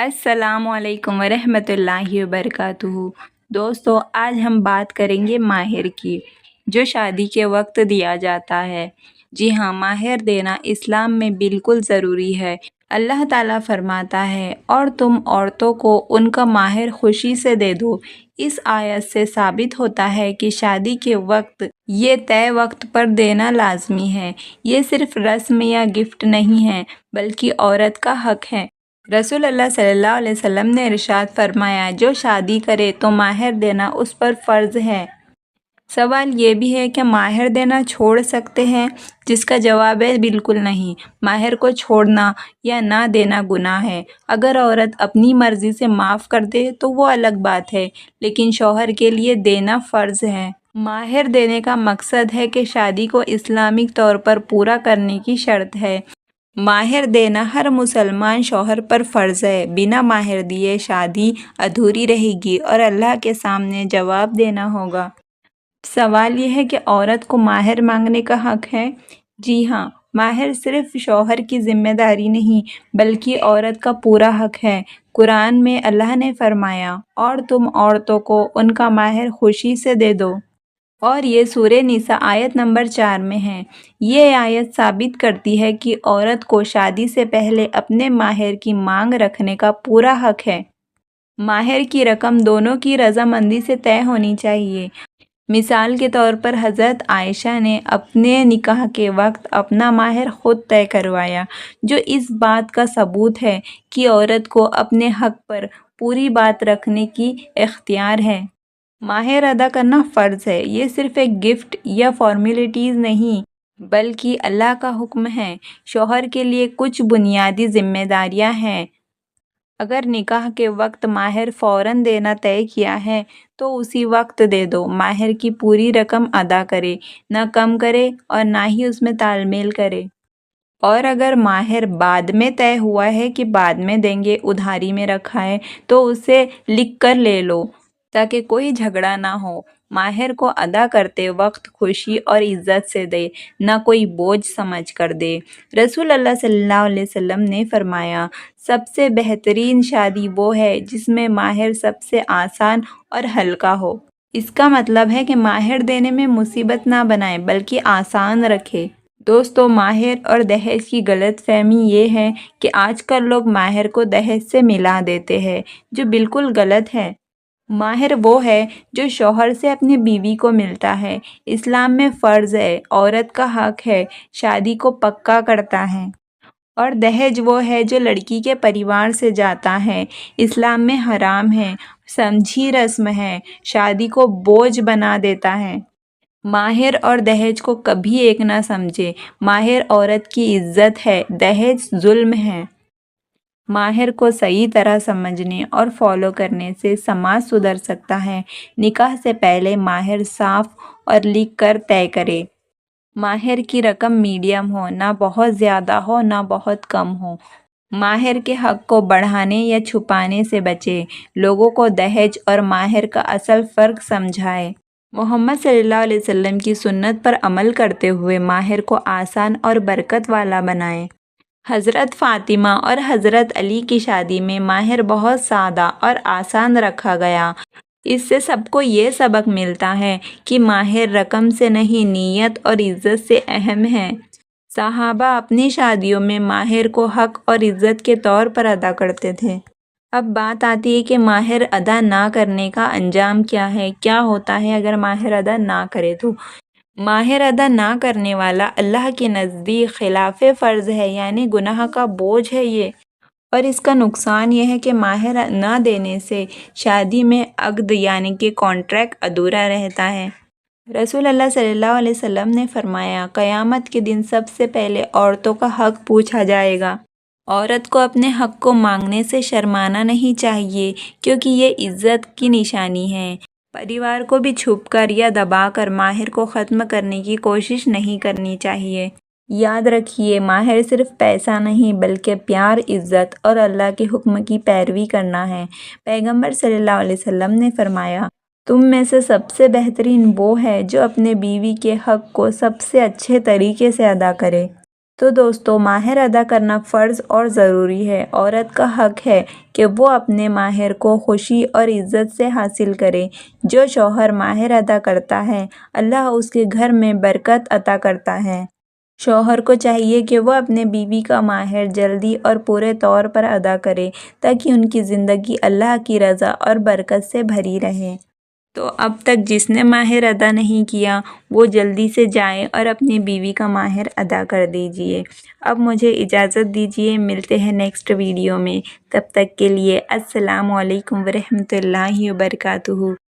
السلام علیکم ورحمۃ اللہ وبرکاتہ۔ دوستو، آج ہم بات کریں گے مہر کی، جو شادی کے وقت دیا جاتا ہے۔ جی ہاں، مہر دینا اسلام میں بالکل ضروری ہے۔ اللہ تعالیٰ فرماتا ہے، اور تم عورتوں کو ان کا مہر خوشی سے دے دو۔ اس آیت سے ثابت ہوتا ہے کہ شادی کے وقت یہ طے وقت پر دینا لازمی ہے۔ یہ صرف رسم یا گفٹ نہیں ہے، بلکہ عورت کا حق ہے۔ رسول اللہ صلی اللہ علیہ وسلم نے ارشاد فرمایا، جو شادی کرے تو مہر دینا اس پر فرض ہے۔ سوال یہ بھی ہے کہ مہر دینا چھوڑ سکتے ہیں؟ جس کا جواب ہے بالکل نہیں۔ مہر کو چھوڑنا یا نہ دینا گناہ ہے۔ اگر عورت اپنی مرضی سے معاف کر دے تو وہ الگ بات ہے، لیکن شوہر کے لیے دینا فرض ہے۔ مہر دینے کا مقصد ہے کہ شادی کو اسلامک طور پر پورا کرنے کی شرط ہے۔ مہر دینا ہر مسلمان شوہر پر فرض ہے۔ بنا مہر دیے شادی ادھوری رہے گی اور اللہ کے سامنے جواب دینا ہوگا۔ سوال یہ ہے کہ عورت کو مہر مانگنے کا حق ہے؟ جی ہاں، مہر صرف شوہر کی ذمہ داری نہیں، بلکہ عورت کا پورا حق ہے۔ قرآن میں اللہ نے فرمایا، اور تم عورتوں کو ان کا مہر خوشی سے دے دو۔ اور یہ سورہ نساء آیت نمبر 4 میں ہے۔ یہ آیت ثابت کرتی ہے کہ عورت کو شادی سے پہلے اپنے مہر کی مانگ رکھنے کا پورا حق ہے۔ مہر کی رقم دونوں کی رضامندی سے طے ہونی چاہیے۔ مثال کے طور پر حضرت عائشہ نے اپنے نکاح کے وقت اپنا مہر خود طے کروایا، جو اس بات کا ثبوت ہے کہ عورت کو اپنے حق پر پوری بات رکھنے کی اختیار ہے۔ مہر ادا کرنا فرض ہے۔ یہ صرف ایک گفٹ یا فارمیلٹیز نہیں، بلکہ اللہ کا حکم ہے۔ شوہر کے لیے کچھ بنیادی ذمہ داریاں ہیں۔ اگر نکاح کے وقت مہر فوراً دینا طے کیا ہے تو اسی وقت دے دو۔ مہر کی پوری رقم ادا کرے، نہ کم کرے اور نہ ہی اس میں تال میل کرے۔ اور اگر مہر بعد میں طے ہوا ہے کہ بعد میں دیں گے، ادھاری میں رکھا ہے، تو اسے لکھ کر لے لو تاکہ کوئی جھگڑا نہ ہو۔ مہر کو ادا کرتے وقت خوشی اور عزت سے دے، نہ کوئی بوجھ سمجھ کر دے۔ رسول اللہ صلی اللہ علیہ وسلم نے فرمایا، سب سے بہترین شادی وہ ہے جس میں مہر سب سے آسان اور ہلکا ہو۔ اس کا مطلب ہے کہ مہر دینے میں مصیبت نہ بنائے، بلکہ آسان رکھے۔ دوستو، مہر اور دہیج کی غلط فہمی یہ ہے کہ آج کل لوگ مہر کو دہیج سے ملا دیتے ہیں، جو بالکل غلط ہے۔ مہر وہ ہے جو شوہر سے اپنی بیوی کو ملتا ہے۔ اسلام میں فرض ہے، عورت کا حق ہے، شادی کو پکا کرتا ہے۔ اور دہیج وہ ہے جو لڑکی کے پریوار سے جاتا ہے۔ اسلام میں حرام ہے، سمجھی رسم ہے، شادی کو بوجھ بنا دیتا ہے۔ مہر اور دہیج کو کبھی ایک نہ سمجھے۔ مہر عورت کی عزت ہے، دہیج ظلم ہے۔ مہر کو صحیح طرح سمجھنے اور فالو کرنے سے سماج سدھر سکتا ہے۔ نکاح سے پہلے مہر صاف اور لکھ کر طے کرے۔ مہر کی رقم میڈیم ہو، نہ بہت زیادہ ہو نہ بہت کم ہو۔ مہر کے حق کو بڑھانے یا چھپانے سے بچے۔ لوگوں کو دہیج اور مہر کا اصل فرق سمجھائے۔ محمد صلی اللہ علیہ وسلم کی سنت پر عمل کرتے ہوئے مہر کو آسان اور برکت والا بنائیں۔ حضرت فاطمہ اور حضرت علی کی شادی میں مہر بہت سادہ اور آسان رکھا گیا۔ اس سے سب کو یہ سبق ملتا ہے کہ مہر رقم سے نہیں، نیت اور عزت سے اہم ہے۔ صحابہ اپنی شادیوں میں مہر کو حق اور عزت کے طور پر ادا کرتے تھے۔ اب بات آتی ہے کہ مہر ادا نہ کرنے کا انجام کیا ہے۔ کیا ہوتا ہے اگر مہر ادا نہ کرے تو؟ مہر ادا نہ کرنے والا اللہ کے نزدیک خلاف فرض ہے، یعنی گناہ کا بوجھ ہے یہ۔ اور اس کا نقصان یہ ہے کہ مہر نہ دینے سے شادی میں عقد یعنی کہ کانٹریکٹ ادھورا رہتا ہے۔ رسول اللہ صلی اللہ علیہ وسلم نے فرمایا، قیامت کے دن سب سے پہلے عورتوں کا حق پوچھا جائے گا۔ عورت کو اپنے حق کو مانگنے سے شرمانا نہیں چاہیے، کیونکہ یہ عزت کی نشانی ہے۔ پریوار کو بھی چھپ کر یا دبا کر مہر کو ختم کرنے کی کوشش نہیں کرنی چاہیے۔ یاد رکھیے، مہر صرف پیسہ نہیں بلکہ پیار، عزت اور اللہ کے حکم کی پیروی کرنا ہے۔ پیغمبر صلی اللہ علیہ وسلم نے فرمایا، تم میں سے سب سے بہترین وہ ہے جو اپنے بیوی کے حق کو سب سے اچھے طریقے سے ادا کرے۔ تو دوستو ماہر ادا کرنا فرض اور ضروری ہے۔ عورت کا حق ہے کہ وہ اپنے ماہر کو خوشی اور عزت سے حاصل کرے۔ جو شوہر ماہر ادا کرتا ہے اللہ اس کے گھر میں برکت عطا کرتا ہے۔ شوہر کو چاہیے کہ وہ اپنے بیوی کا ماہر جلدی اور پورے طور پر ادا کرے تاکہ ان کی زندگی اللہ کی رضا اور برکت سے بھری رہے۔ تو اب تک جس نے ماہر ادا نہیں کیا وہ جلدی سے جائے اور اپنی بیوی کا ماہر ادا کر دیجئے۔ اب مجھے اجازت دیجئے، ملتے ہیں نیکسٹ ویڈیو میں۔ تب تک کے لیے السلام علیکم ورحمۃ اللہ وبرکاتہ۔